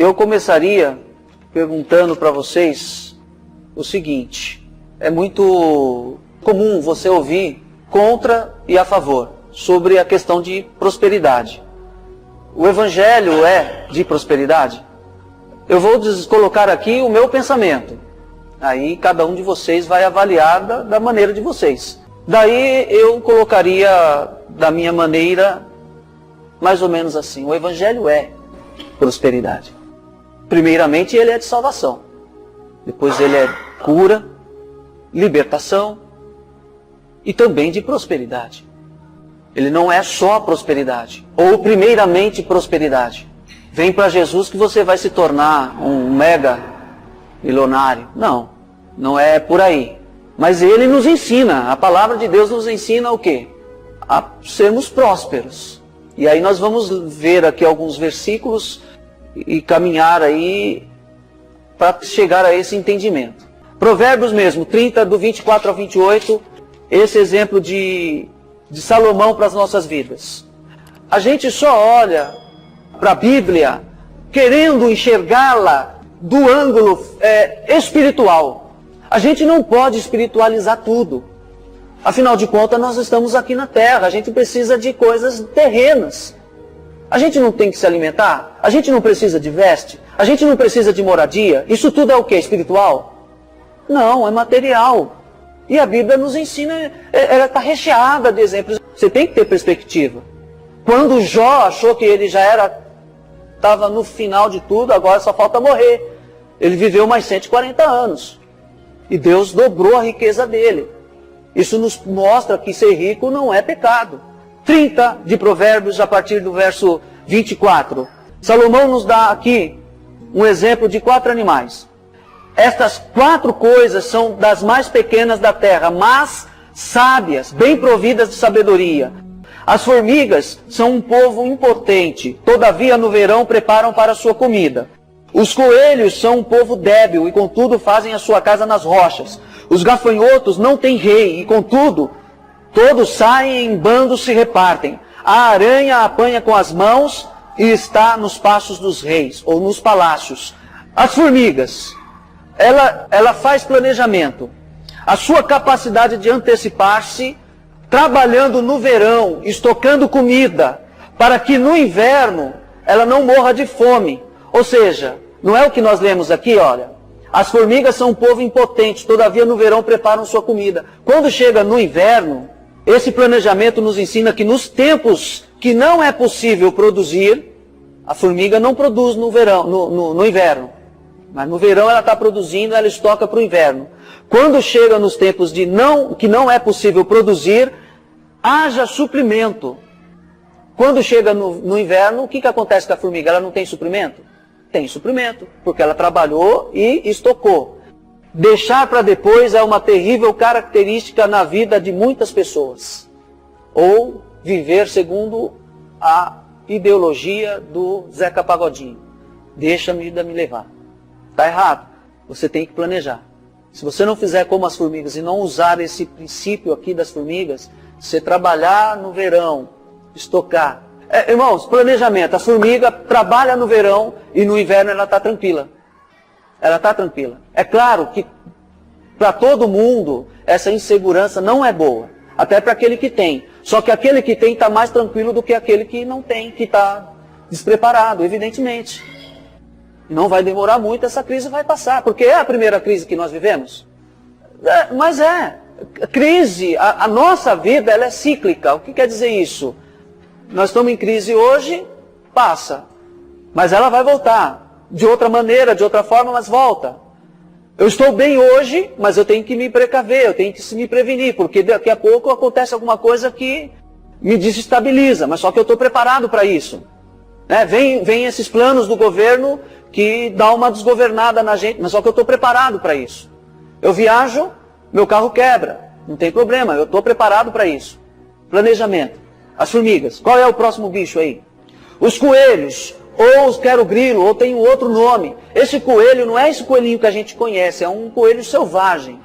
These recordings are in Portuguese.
Eu começaria perguntando para vocês o seguinte: é muito comum você ouvir contra e a favor sobre a questão de prosperidade. O Evangelho é de prosperidade? Eu vou colocar aqui o meu pensamento. Aí cada um de vocês vai avaliar da maneira de vocês. Daí eu colocaria da minha maneira mais ou menos assim: o Evangelho é prosperidade. Primeiramente ele é de salvação. Depois ele é cura, libertação e também de prosperidade. Ele não é só prosperidade, ou primeiramente prosperidade. Vem para Jesus que você vai se tornar um mega milionário. Não, não é por aí. Mas ele nos ensina, a palavra de Deus nos ensina o quê? A sermos prósperos. E aí nós vamos ver aqui alguns versículos e caminhar aí para chegar a esse entendimento. Provérbios mesmo, 30, do 24 ao 28, esse exemplo de Salomão para as nossas vidas. A gente só olha para a Bíblia querendo enxergá-la do ângulo espiritual. A gente não pode espiritualizar tudo. Afinal de contas, nós estamos aqui na terra, a gente precisa de coisas terrenas. A gente não tem que se alimentar? A gente não precisa de veste? A gente não precisa de moradia? Isso tudo é o quê? Espiritual? Não, é material. E a Bíblia nos ensina, ela está recheada de exemplos. Você tem que ter perspectiva. Quando Jó achou que ele já estava no final de tudo, agora só falta morrer. Ele viveu mais 140 anos. E Deus dobrou a riqueza dele. Isso nos mostra que ser rico não é pecado. 30 de Provérbios, a partir do verso 24. Salomão nos dá aqui um exemplo de 4 animais. Estas 4 coisas são das mais pequenas da terra, mas sábias, bem providas de sabedoria. As formigas são um povo impotente, todavia no verão preparam para a sua comida. Os coelhos são um povo débil e contudo fazem a sua casa nas rochas. Os gafanhotos não têm rei e contudo todos saem em bandos se repartem. A aranha apanha com as mãos e está nos passos dos reis ou nos palácios. As formigas, ela faz planejamento. A sua capacidade de antecipar-se, trabalhando no verão, estocando comida, para que no inverno ela não morra de fome. Ou seja, não é o que nós lemos aqui, olha. As formigas são um povo impotente, todavia no verão preparam sua comida. Quando chega no inverno, esse planejamento nos ensina que nos tempos que não é possível produzir, a formiga não produz no verão, no inverno. Mas no verão ela está produzindo, ela estoca para o inverno. Quando chega nos tempos que não é possível produzir, haja suprimento. Quando chega no inverno, o que acontece com a formiga? Ela não tem suprimento? Tem suprimento, porque ela trabalhou e estocou. Deixar para depois é uma terrível característica na vida de muitas pessoas. Ou viver segundo a ideologia do Zeca Pagodinho. Deixa a vida me levar. Está errado. Você tem que planejar. Se você não fizer como as formigas e não usar esse princípio aqui das formigas, você trabalhar no verão, estocar. Irmãos, planejamento. A formiga trabalha no verão e no inverno ela está tranquila. Ela está tranquila. É claro que para todo mundo essa insegurança não é boa. Até para aquele que tem. Só que aquele que tem está mais tranquilo do que aquele que não tem, que está despreparado, evidentemente. Não vai demorar muito, essa crise vai passar. Porque é a primeira crise que nós vivemos. Mas crise, a nossa vida ela é cíclica. O que quer dizer isso? Nós estamos em crise hoje, passa. Mas ela vai voltar. De outra maneira, de outra forma, mas volta. Eu estou bem hoje, mas eu tenho que me precaver, eu tenho que me prevenir, porque daqui a pouco acontece alguma coisa que me desestabiliza, mas só que eu estou preparado para isso. Vem esses planos do governo que dá uma desgovernada na gente, mas só que eu estou preparado para isso. Eu viajo, meu carro quebra, não tem problema, eu estou preparado para isso. Planejamento. As formigas, qual é o próximo bicho aí? Os coelhos, ou quero grilo, ou tem um outro nome. Esse coelho não é esse coelhinho que a gente conhece, é um coelho selvagem.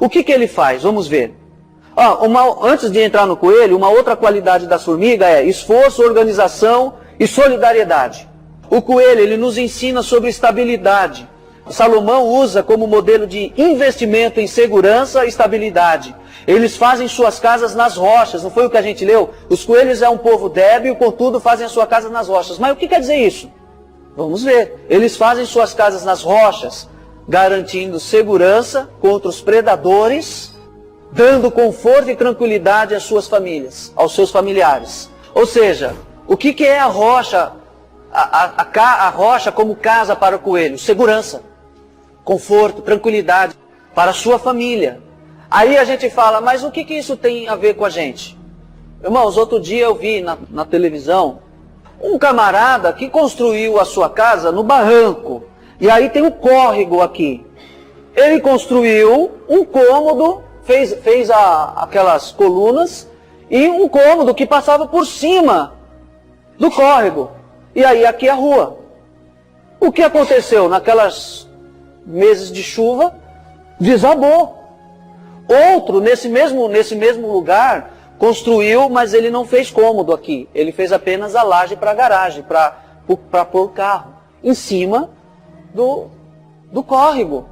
O que ele faz? Vamos ver. Antes de entrar no coelho, uma outra qualidade da formiga é esforço, organização e solidariedade. O coelho, ele nos ensina sobre estabilidade. Salomão usa como modelo de investimento em segurança e estabilidade. Eles fazem suas casas nas rochas, não foi o que a gente leu? Os coelhos é um povo débil, contudo fazem a sua casa nas rochas. Mas o que quer dizer isso? Vamos ver. Eles fazem suas casas nas rochas, garantindo segurança contra os predadores, dando conforto e tranquilidade às suas famílias, aos seus familiares. Ou seja, o que é a rocha? A rocha como casa para o coelho? Segurança, conforto, tranquilidade para a sua família. Aí a gente fala, mas o que isso tem a ver com a gente? Irmãos, outro dia eu vi na televisão um camarada que construiu a sua casa no barranco. E aí tem um córrego aqui. Ele construiu um cômodo, fez aquelas colunas e um cômodo que passava por cima do córrego. E aí aqui é a rua. O que aconteceu naquelas meses de chuva? Desabou. Outro, nesse mesmo lugar, construiu, mas ele não fez cômodo aqui. Ele fez apenas a laje para a garagem, para pôr o carro, em cima do córrego.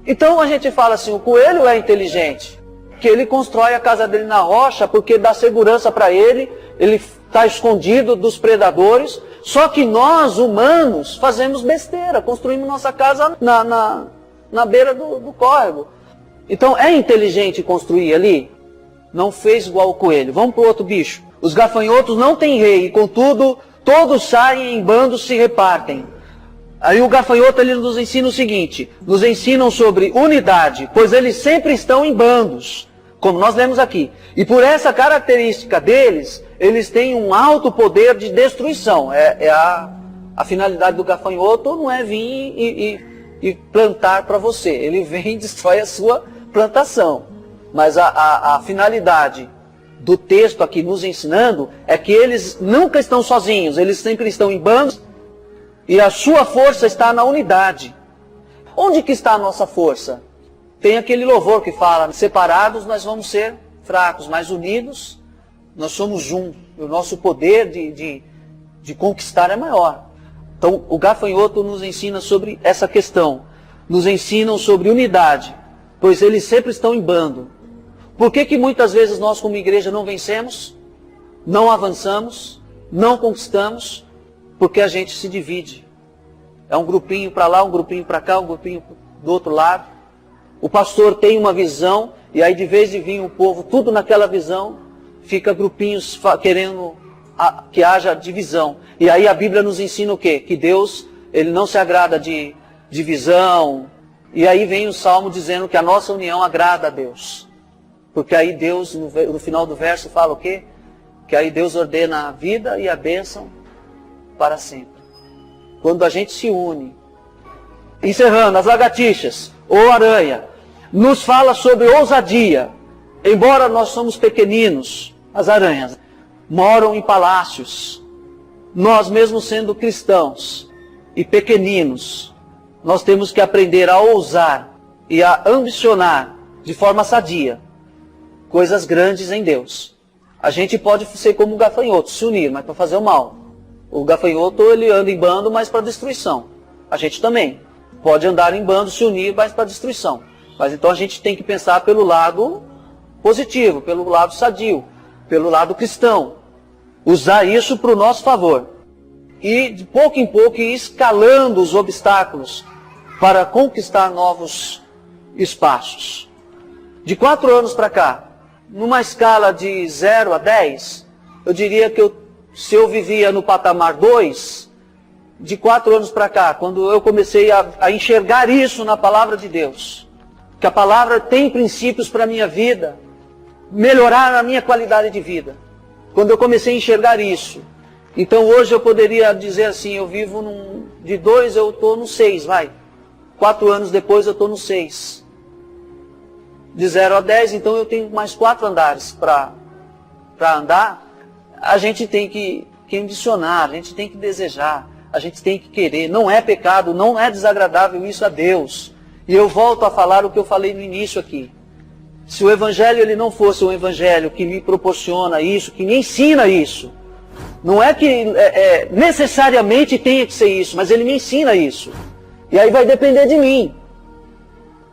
Então a gente fala assim, o coelho é inteligente, que ele constrói a casa dele na rocha, porque dá segurança para ele está escondido dos predadores. Só que nós, humanos, fazemos besteira, construímos nossa casa na beira do córrego. Então é inteligente construir ali? Não fez igual o coelho. Vamos para o outro bicho. Os gafanhotos não têm rei, e contudo, todos saem em bandos, se repartem. Aí o gafanhoto ele nos ensina o seguinte, nos ensinam sobre unidade, pois eles sempre estão em bandos, como nós lemos aqui. E por essa característica deles, eles têm um alto poder de destruição. A finalidade do gafanhoto não é vir e plantar para você. Ele vem e destrói a sua plantação. Mas a finalidade do texto aqui nos ensinando é que eles nunca estão sozinhos, eles sempre estão em bandos e a sua força está na unidade. Onde que está a nossa força? Tem aquele louvor que fala, separados nós vamos ser fracos, mas unidos nós somos um. O nosso poder de conquistar é maior. Então o gafanhoto nos ensina sobre essa questão. Nos ensinam sobre unidade, pois eles sempre estão em bando. Por que muitas vezes nós como igreja não vencemos? Não avançamos? Não conquistamos? Porque a gente se divide. É um grupinho para lá, um grupinho para cá, um grupinho do outro lado. O pastor tem uma visão, e aí de vez de vir o povo, tudo naquela visão, fica grupinhos querendo que haja divisão. E aí a Bíblia nos ensina o quê? Que Deus, Ele não se agrada de divisão. E aí vem o Salmo dizendo que a nossa união agrada a Deus. Porque aí Deus, no final do verso, fala o quê? Que aí Deus ordena a vida e a bênção para sempre. Quando a gente se une. Encerrando, as lagartixas, ou aranha, nos fala sobre ousadia. Embora nós somos pequeninos, as aranhas moram em palácios. Nós mesmo sendo cristãos e pequeninos, nós temos que aprender a ousar e a ambicionar de forma sadia coisas grandes em Deus. A gente pode ser como o gafanhoto, se unir, mas para fazer o mal. O gafanhoto ele anda em bando, mas para destruição. A gente também pode andar em bando, se unir, mas para destruição. Mas então a gente tem que pensar pelo lado positivo, pelo lado sadio, pelo lado cristão. Usar isso para o nosso favor. E de pouco em pouco ir escalando os obstáculos para conquistar novos espaços. De 4 anos para cá, numa escala de 0 a 10, eu diria que se eu vivia no patamar 2, de 4 anos para cá, quando eu comecei a enxergar isso na palavra de Deus, que a palavra tem princípios para a minha vida, melhorar a minha qualidade de vida. Quando eu comecei a enxergar isso, então hoje eu poderia dizer assim, eu vivo de 2 eu estou no 6, vai. 4 anos depois eu estou no 6. De 0 a 10, então eu tenho mais 4 andares para andar. A gente tem que ambicionar, a gente tem que desejar, a gente tem que querer. Não é pecado, não é desagradável isso a Deus. E eu volto a falar o que eu falei no início aqui. Se o Evangelho ele não fosse um Evangelho que me proporciona isso, que me ensina isso, Não é que necessariamente tenha que ser isso, mas ele me ensina isso. E aí vai depender de mim.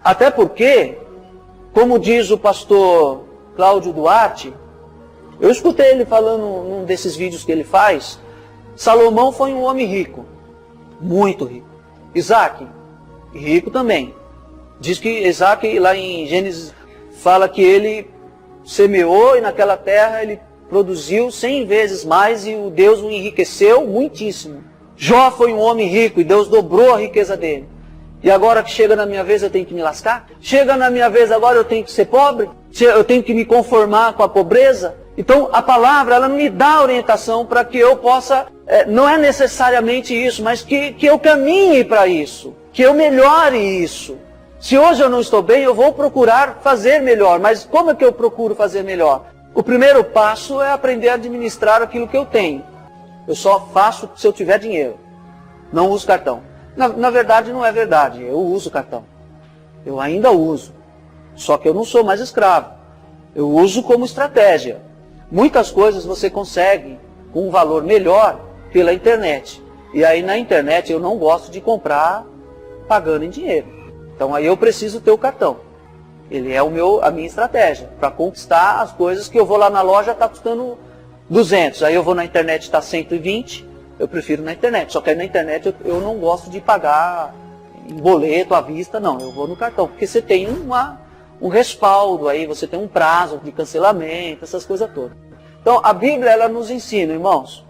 Até porque, como diz o pastor Cláudio Duarte, eu escutei ele falando num desses vídeos que ele faz, Salomão foi um homem rico, muito rico. Isaac, rico também. Diz que Isaac, lá em Gênesis, fala que ele semeou e naquela terra ele produziu 100 vezes mais e o Deus o enriqueceu muitíssimo. Jó foi um homem rico e Deus dobrou a riqueza dele. E agora que chega na minha vez eu tenho que me lascar? Chega na minha vez agora eu tenho que ser pobre? Eu tenho que me conformar com a pobreza? Então a palavra ela me dá orientação para que eu possa, não é necessariamente isso, mas que eu caminhe para isso, que eu melhore isso. Se hoje eu não estou bem, eu vou procurar fazer melhor. Mas como é que eu procuro fazer melhor? O primeiro passo é aprender a administrar aquilo que eu tenho. Eu só faço se eu tiver dinheiro. Não uso cartão. Na verdade, não é verdade. Eu uso cartão. Eu ainda uso. Só que eu não sou mais escravo. Eu uso como estratégia. Muitas coisas você consegue com um valor melhor pela internet. E aí na internet eu não gosto de comprar pagando em dinheiro. Então aí eu preciso ter o cartão. Ele é a minha estratégia para conquistar as coisas que eu vou lá na loja está custando 200. Aí eu vou na internet está 120. Eu prefiro na internet. Só que aí na internet eu não gosto de pagar em boleto, à vista, não. Eu vou no cartão. Porque você tem um respaldo aí, você tem um prazo de cancelamento, essas coisas todas. Então a Bíblia ela nos ensina, irmãos,